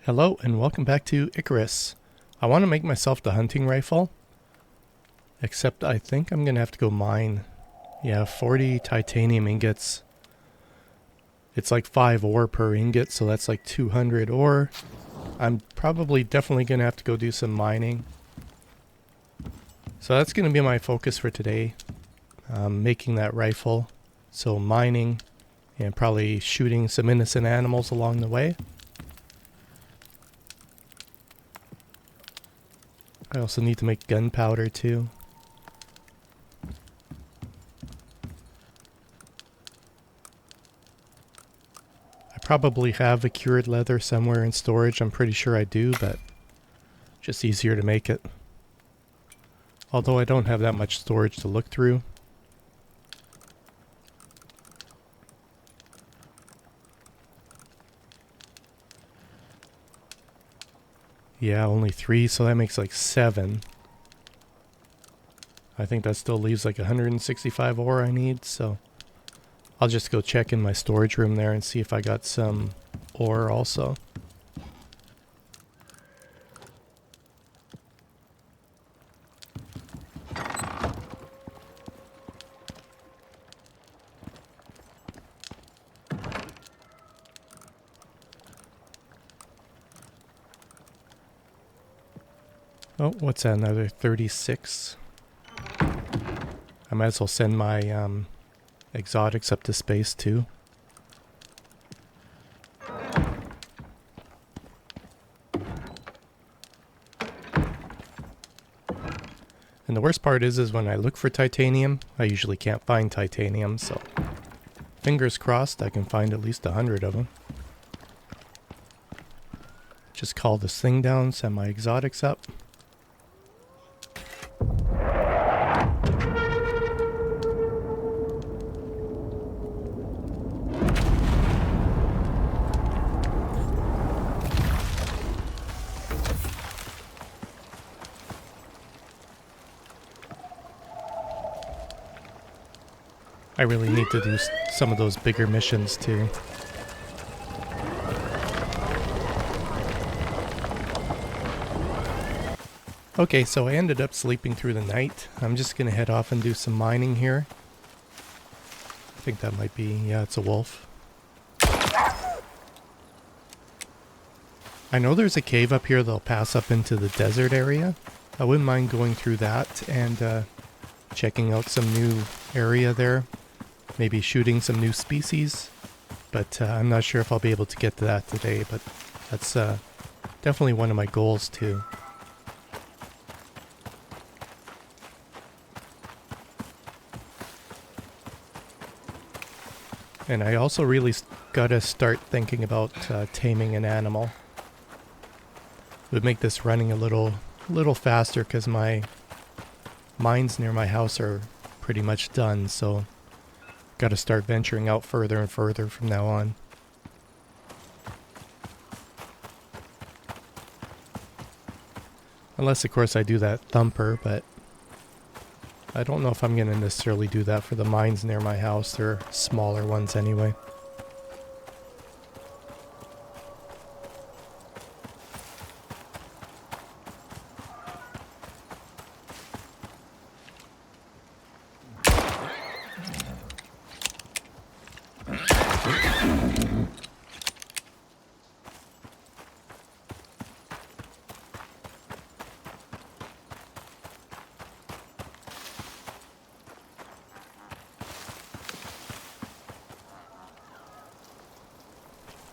Hello and welcome back to Icarus. I want to make myself the hunting rifle, except I think I'm going to have to go mine. Yeah, 40 titanium ingots. It's like 5 ore per ingot, so that's like 200 ore. I'm definitely going to have to go do some mining. So that's going to be my focus for today, making that rifle. So mining and probably shooting some innocent animals along the way. I also need to make gunpowder too. I probably have a cured leather somewhere in storage. I'm pretty sure I do, but just easier to make it. Although I don't have that much storage to look through. Yeah, only 3, so that makes like 7. I think that still leaves like 165 ore I need, so I'll just go check in my storage room there and see if I got some ore also. Oh, what's that? Another 36. I might as well send my exotics up to space too. And the worst part is when I look for titanium, I usually can't find titanium, so fingers crossed I can find at least 100 of them. Just call this thing down, send my exotics up. I really need to do some of those bigger missions too. Okay, so I ended up sleeping through the night. I'm just gonna head off and do some mining here. I think that might be, yeah, it's a wolf. I know there's a cave up here that'll pass up into the desert area. I wouldn't mind going through that and checking out some new area there. Maybe shooting some new species, but I'm not sure if I'll be able to get to that today, but that's definitely one of my goals too. And I also really gotta start thinking about taming an animal. It would make this running a little faster because my mines near my house are pretty much done, so got to start venturing out further and further from now on. Unless, of course, I do that thumper, but I don't know if I'm going to necessarily do that for the mines near my house. They're smaller ones anyway.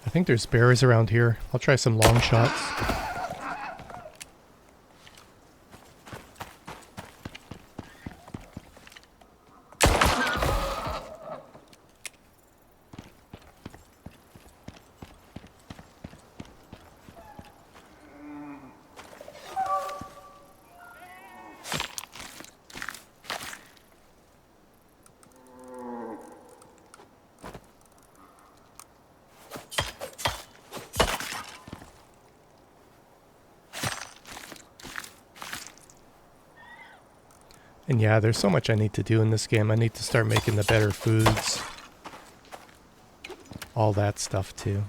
I think there's bears around here. I'll try some long shots. And yeah, there's so much I need to do in this game. I need to start making the better foods. All that stuff too.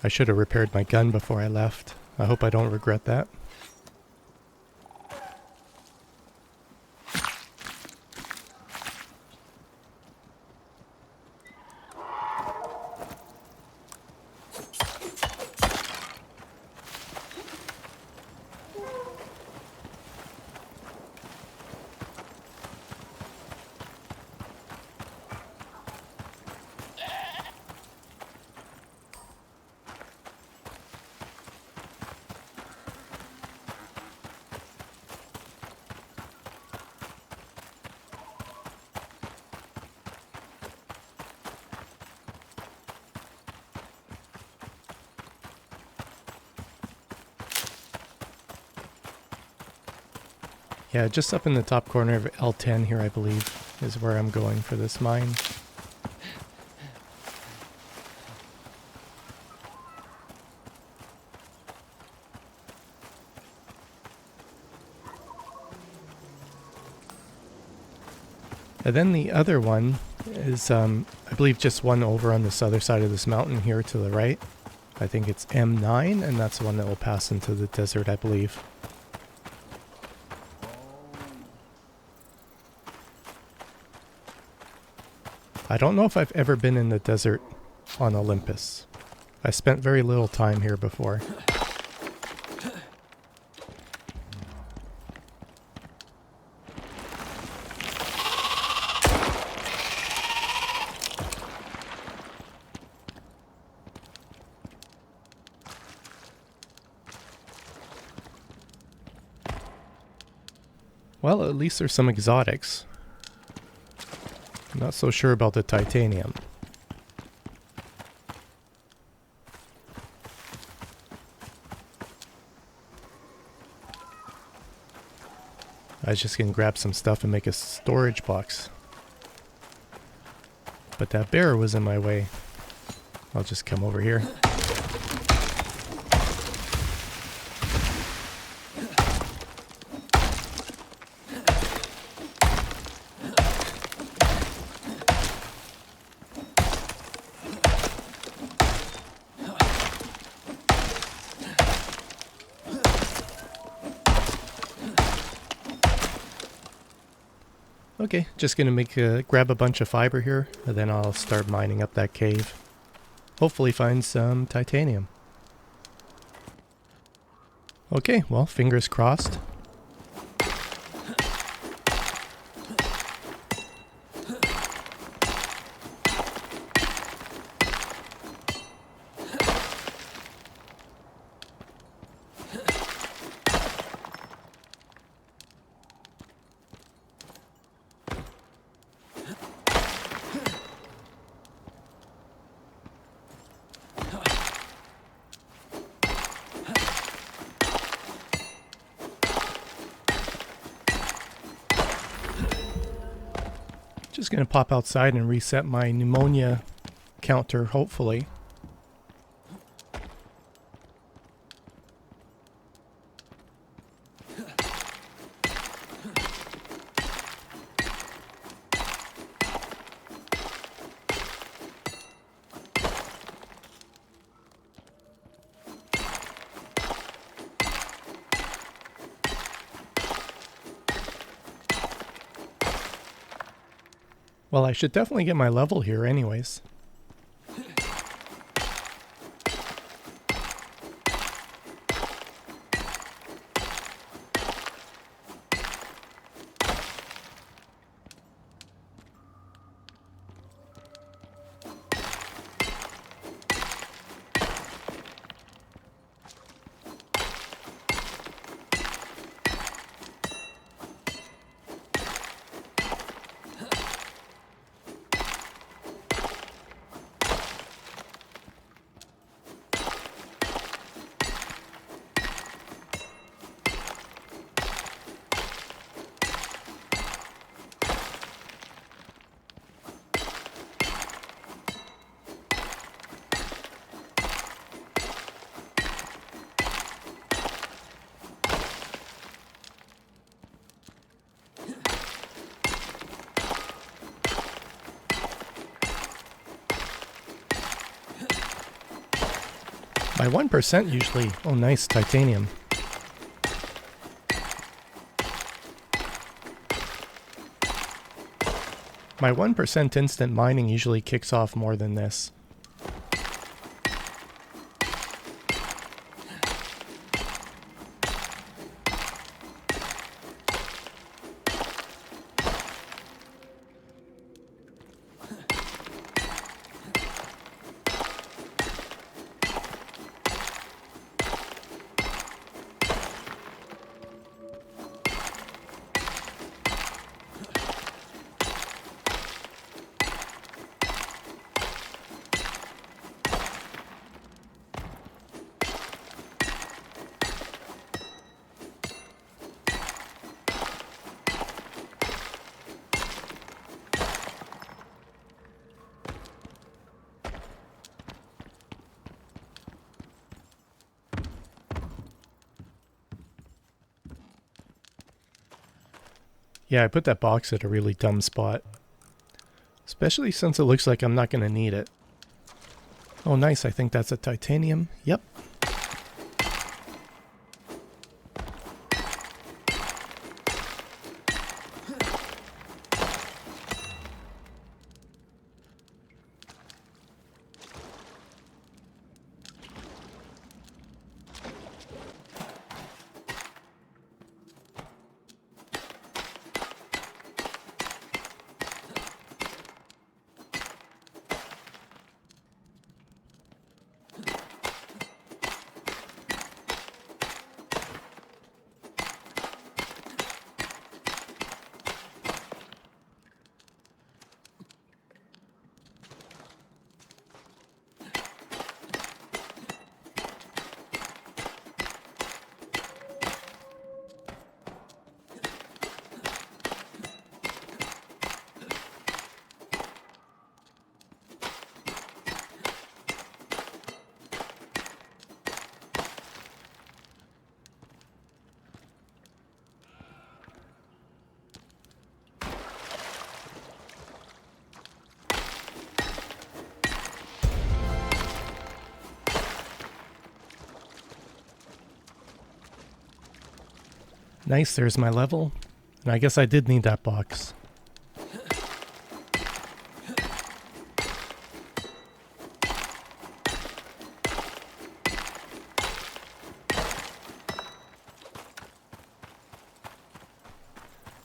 I should have repaired my gun before I left. I hope I don't regret that. Yeah, just up in the top corner of L10 here, I believe, is where I'm going for this mine. And then the other one is, I believe, just one over on this other side of this mountain here to the right. I think it's M9, and that's the one that will pass into the desert, I believe. I don't know if I've ever been in the desert on Olympus. I spent very little time here before. Well, at least there's some exotics. I'm not so sure about the titanium. I was just gonna grab some stuff and make a storage box. But that bear was in my way. I'll just come over here. Okay, just gonna grab a bunch of fiber here, and then I'll start mining up that cave. Hopefully find some titanium. Okay, well, fingers crossed. Just gonna pop outside and reset my pneumonia counter, hopefully. Well, I should definitely get my level here anyways. My 1% usually... Oh, nice, titanium. My 1% instant mining usually kicks off more than this. Yeah, I put that box at a really dumb spot. Especially since it looks like I'm not going to need it. Oh, nice. I think that's a titanium. Yep. Nice, there's my level. And I guess I did need that box.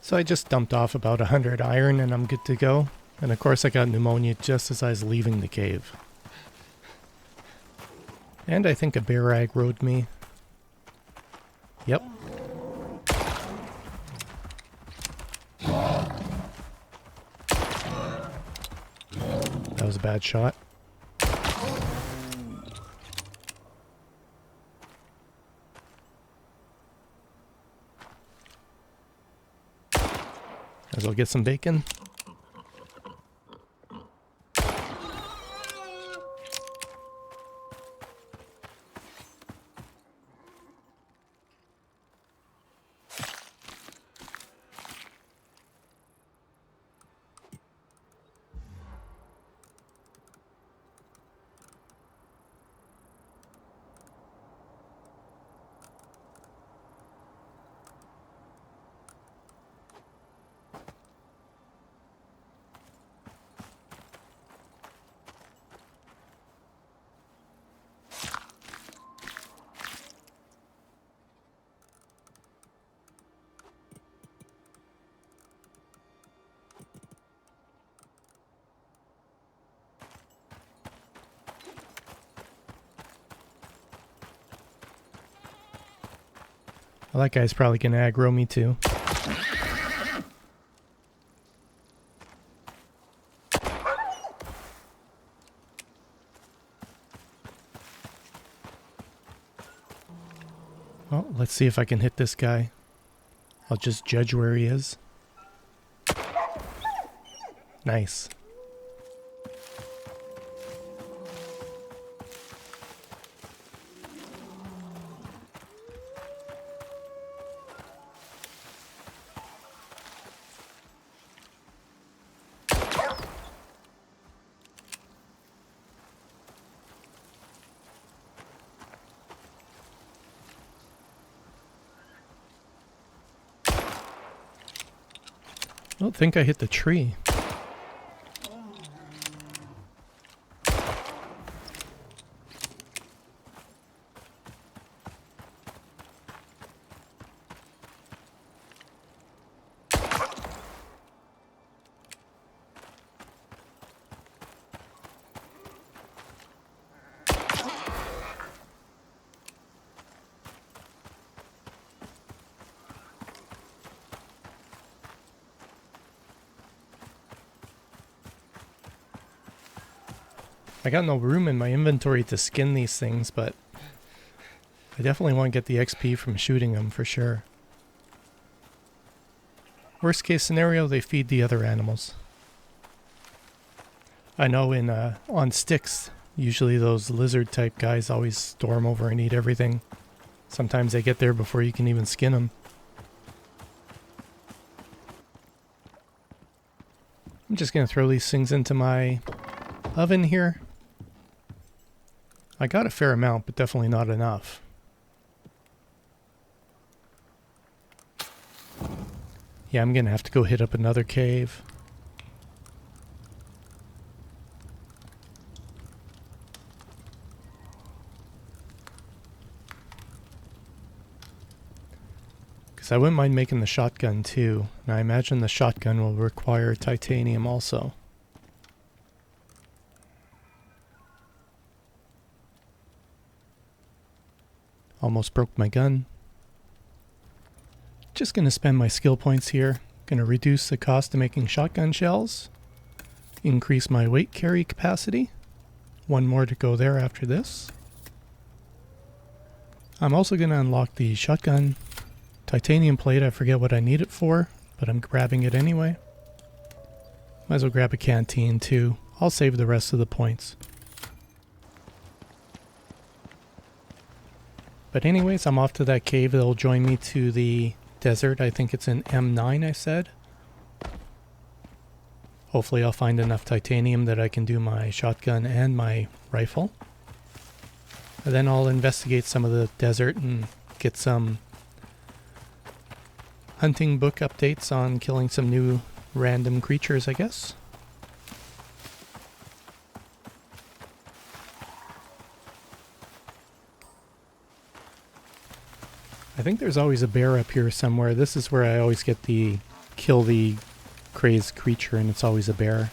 So I just dumped off about 100 iron and I'm good to go. And of course I got pneumonia just as I was leaving the cave. And I think a bear aggroed me. Yep. That was a bad shot. As well get some bacon. Well, that guy's probably gonna aggro me too. Well, let's see if I can hit this guy. I'll just judge where he is. Nice. I don't think I hit the tree. I got no room in my inventory to skin these things, but I definitely want to get the XP from shooting them for sure. Worst case scenario, they feed the other animals. I know on sticks, usually those lizard type guys always storm over and eat everything. Sometimes they get there before you can even skin them. I'm just going to throw these things into my oven here. I got a fair amount, but definitely not enough. Yeah, I'm going to have to go hit up another cave. Because I wouldn't mind making the shotgun too. And I imagine the shotgun will require titanium also. Almost broke my gun. Just going to spend my skill points here. Going to reduce the cost of making shotgun shells. Increase my weight carry capacity. One more to go there after this. I'm also going to unlock the shotgun titanium plate. I forget what I need it for, but I'm grabbing it anyway. Might as well grab a canteen too. I'll save the rest of the points. But anyways, I'm off to that cave that'll join me to the desert. I think it's in M9, I said. Hopefully I'll find enough titanium that I can do my shotgun and my rifle. And then I'll investigate some of the desert and get some hunting book updates on killing some new random creatures, I guess. I think there's always a bear up here somewhere. This is where I always get the kill the crazed creature, and it's always a bear.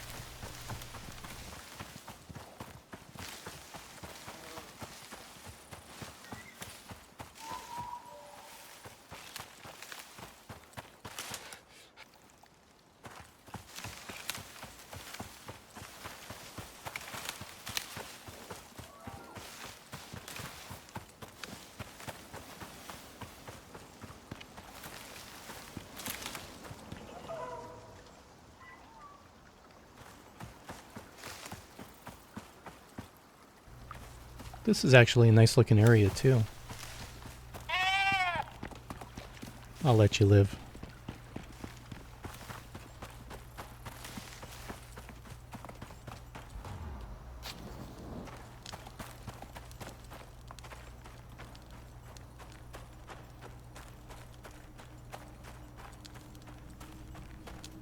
This is actually a nice looking area too. I'll let you live.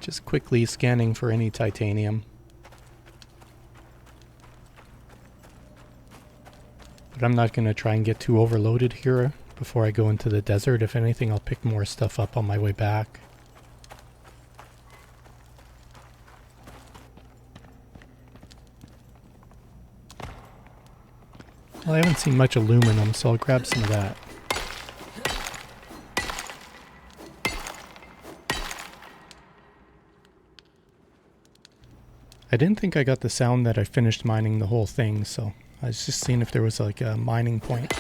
Just quickly scanning for any titanium. But I'm not going to try and get too overloaded here before I go into the desert. If anything, I'll pick more stuff up on my way back. Well, I haven't seen much aluminum, so I'll grab some of that. I didn't think I got the sound that I finished mining the whole thing, so I was just seeing if there was like a mining point.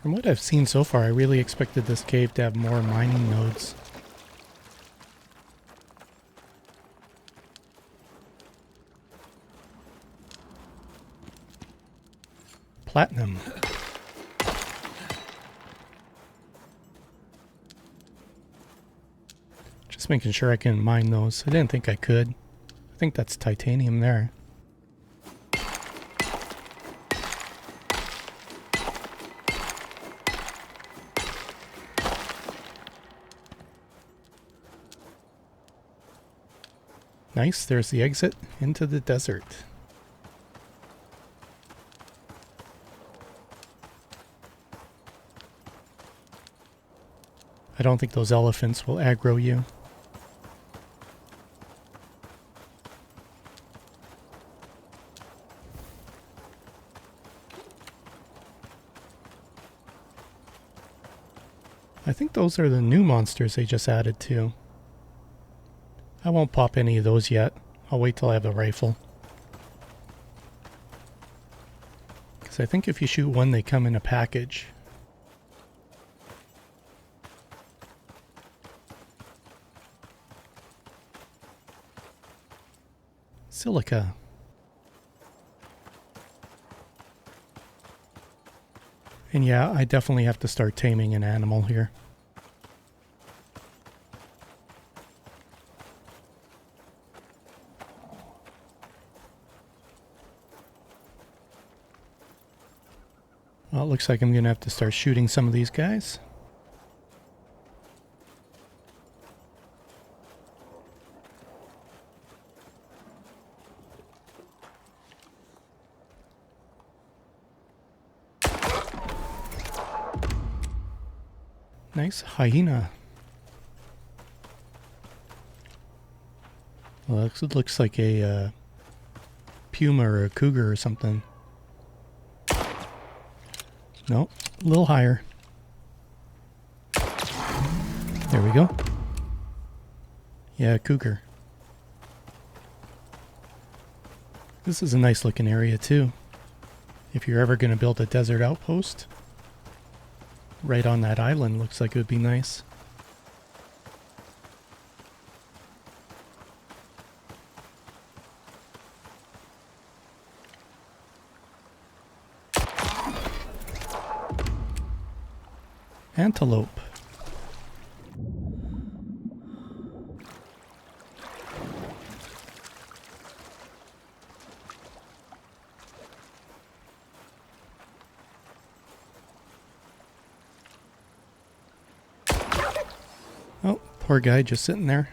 From what I've seen so far, I really expected this cave to have more mining nodes. Platinum. Just making sure I can mine those. I didn't think I could. I think that's titanium there. Nice, there's the exit into the desert. I don't think those elephants will aggro you. I think those are the new monsters they just added too. I won't pop any of those yet. I'll wait till I have the rifle. Because I think if you shoot one, they come in a package. Silica. And yeah, I definitely have to start taming an animal here. Well, it looks like I'm going to have to start shooting some of these guys. Nice hyena. Well, it looks like a puma or a cougar or something. Nope, a little higher. There we go. Yeah, cougar. This is a nice looking area too. If you're ever going to build a desert outpost, right on that island looks like it would be nice. Antelope. Oh, poor guy just sitting there.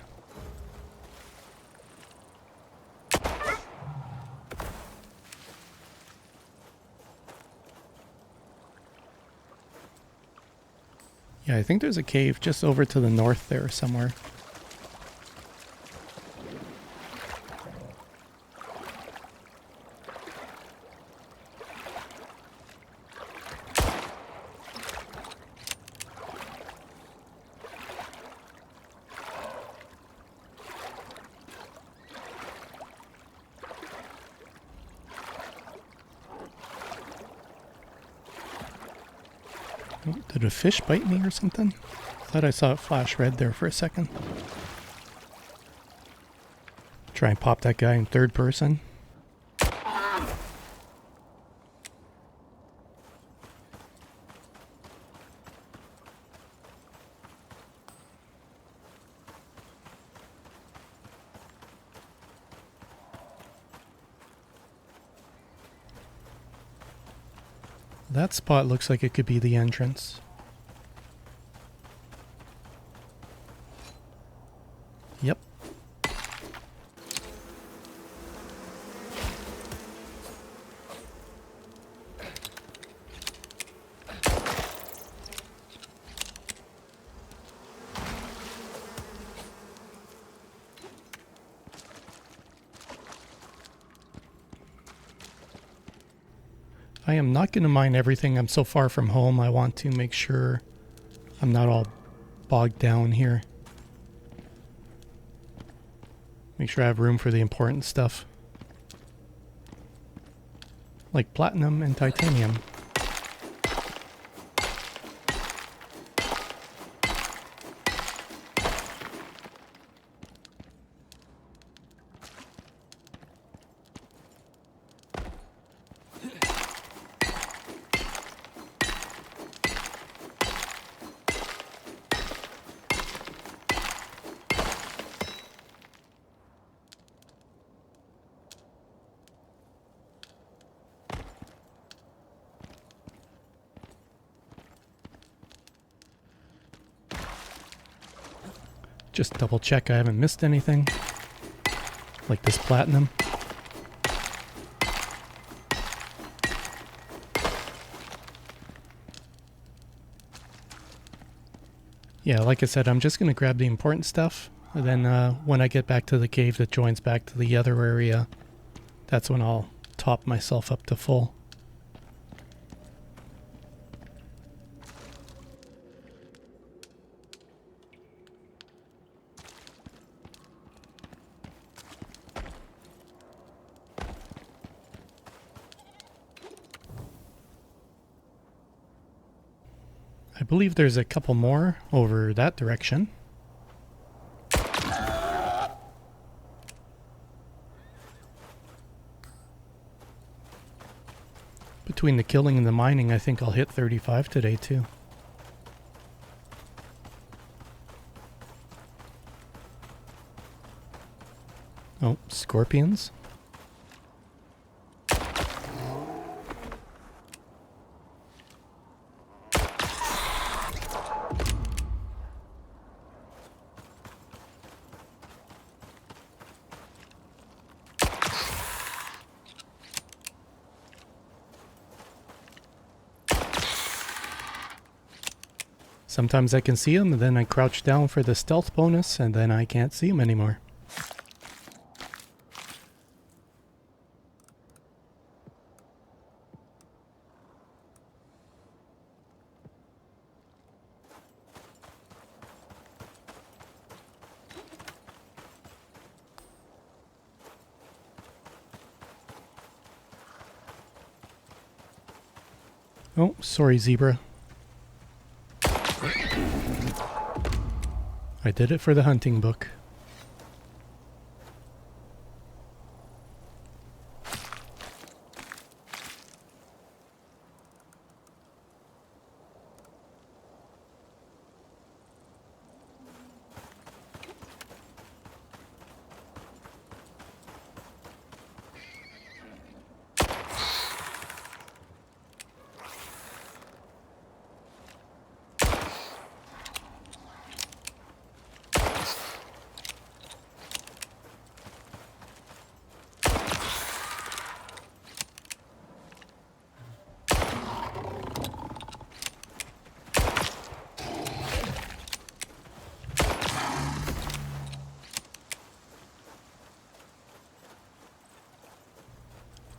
Yeah, I think there's a cave just over to the north there somewhere. Oh, did a fish bite me or something? Thought I saw it flash red there for a second. Try and pop that guy in third person. That spot looks like it could be the entrance. Yep. I am not going to mine everything. I'm so far from home. I want to make sure I'm not all bogged down here. Make sure I have room for the important stuff. Like platinum and titanium. Just double check I haven't missed anything. Like this platinum. Yeah, like I said, I'm just going to grab the important stuff. And then when I get back to the cave that joins back to the other area, that's when I'll top myself up to full. I believe there's a couple more over that direction. Between the killing and the mining, I think I'll hit 35 today too. Oh, scorpions. Sometimes I can see them, and then I crouch down for the stealth bonus, and then I can't see them anymore. Oh, sorry, zebra. I did it for the hunting book.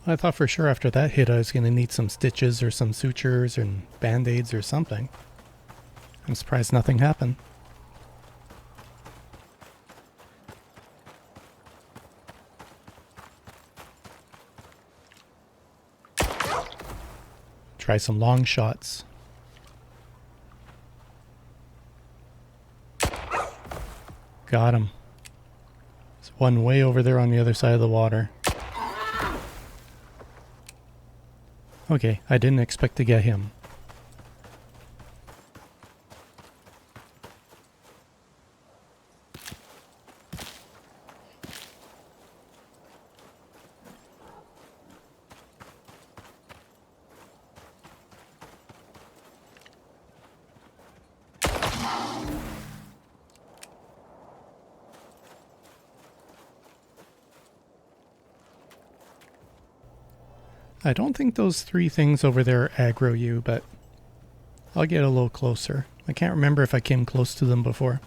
I thought for sure after that hit I was going to need some stitches or some sutures and band-aids or something. I'm surprised nothing happened. Try some long shots. Got him. There's one way over there on the other side of the water. Okay, I didn't expect to get him. I don't think those three things over there aggro you, but I'll get a little closer. I can't remember if I came close to them before.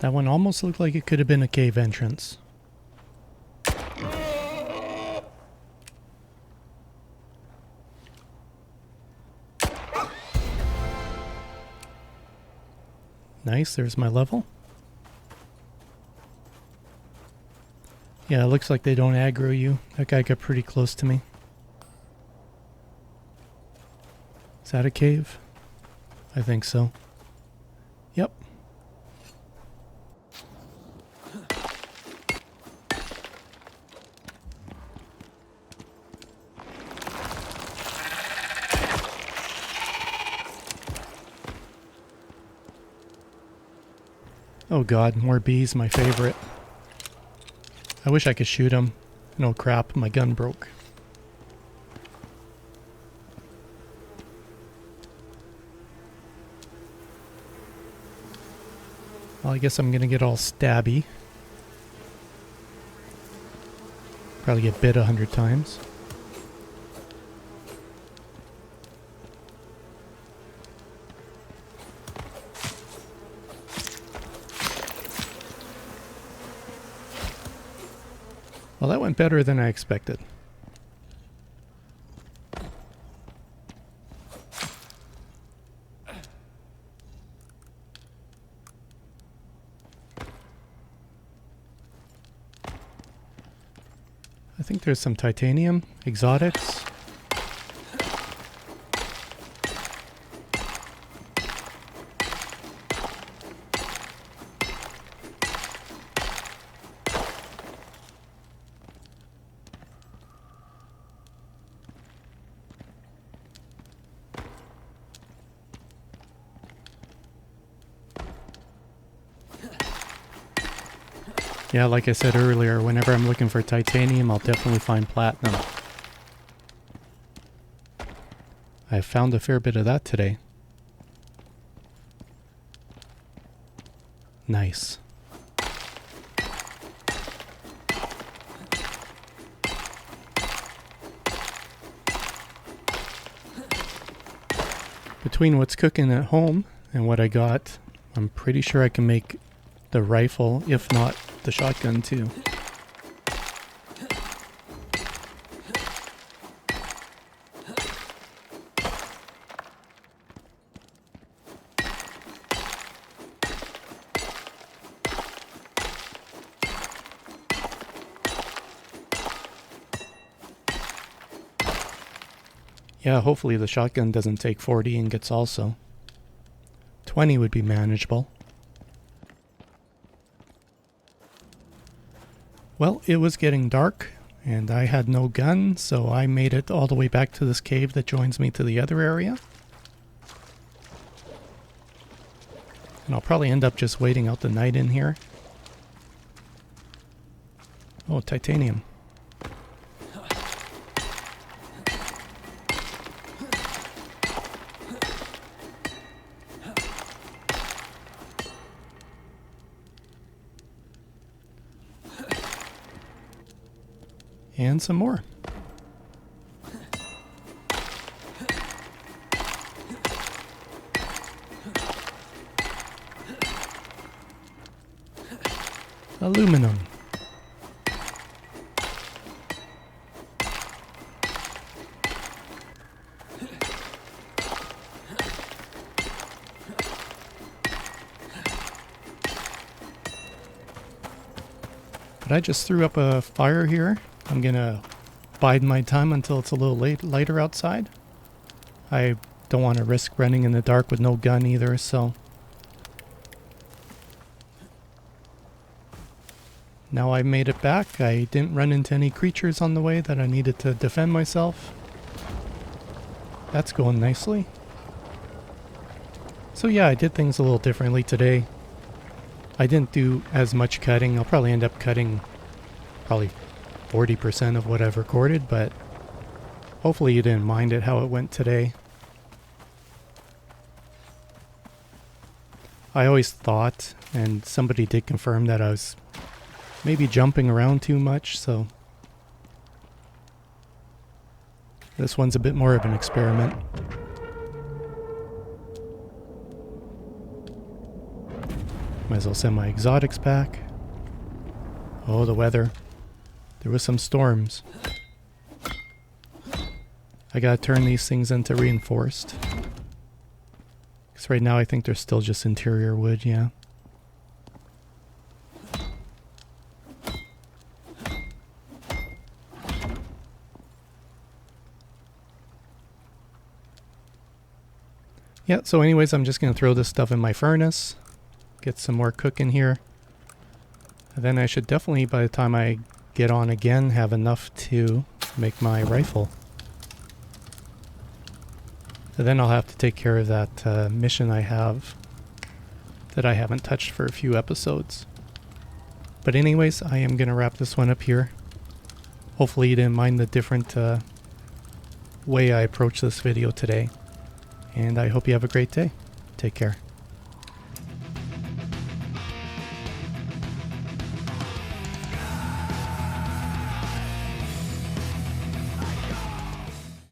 That one almost looked like it could have been a cave entrance. Nice, there's my level. Yeah, it looks like they don't aggro you. That guy got pretty close to me. that a cave? I think so. Yep. Oh god, more bees, my favorite. I wish I could shoot them. No crap, my gun broke. Well, I guess I'm gonna get all stabby. Probably get bit 100 times. Well, that went better than I expected. I think there's some titanium, exotics. Yeah, like I said earlier, whenever I'm looking for titanium, I'll definitely find platinum. I found a fair bit of that today. Nice. Between what's cooking at home and what I got, I'm pretty sure I can make the rifle, if not the shotgun too. Yeah, hopefully the shotgun doesn't take 40 ingots also. 20 would be manageable. Well, it was getting dark, and I had no gun, so I made it all the way back to this cave that joins me to the other area. And I'll probably end up just waiting out the night in here. Oh, titanium. And some more. Aluminum. But I just threw up a fire here. I'm gonna bide my time until it's a little lighter outside. I don't want to risk running in the dark with no gun either, so. Now I made it back. I didn't run into any creatures on the way that I needed to defend myself. That's going nicely. So yeah, I did things a little differently today. I didn't do as much cutting. I'll probably end up cutting probably 40% of what I've recorded, but hopefully you didn't mind it how it went today. I always thought, and somebody did confirm, that I was maybe jumping around too much, so this one's a bit more of an experiment. Might as well send my exotics back. Oh, the weather. There was some storms. I gotta turn these things into reinforced. Because right now I think they're still just interior wood, yeah. Yeah, so anyways, I'm just going to throw this stuff in my furnace, get some more cooking here. And then I should definitely, by the time I get on again, have enough to make my rifle. And then I'll have to take care of that mission I have that I haven't touched for a few episodes. But anyways, I am going to wrap this one up here. Hopefully you didn't mind the different way I approach this video today. And I hope you have a great day. Take care.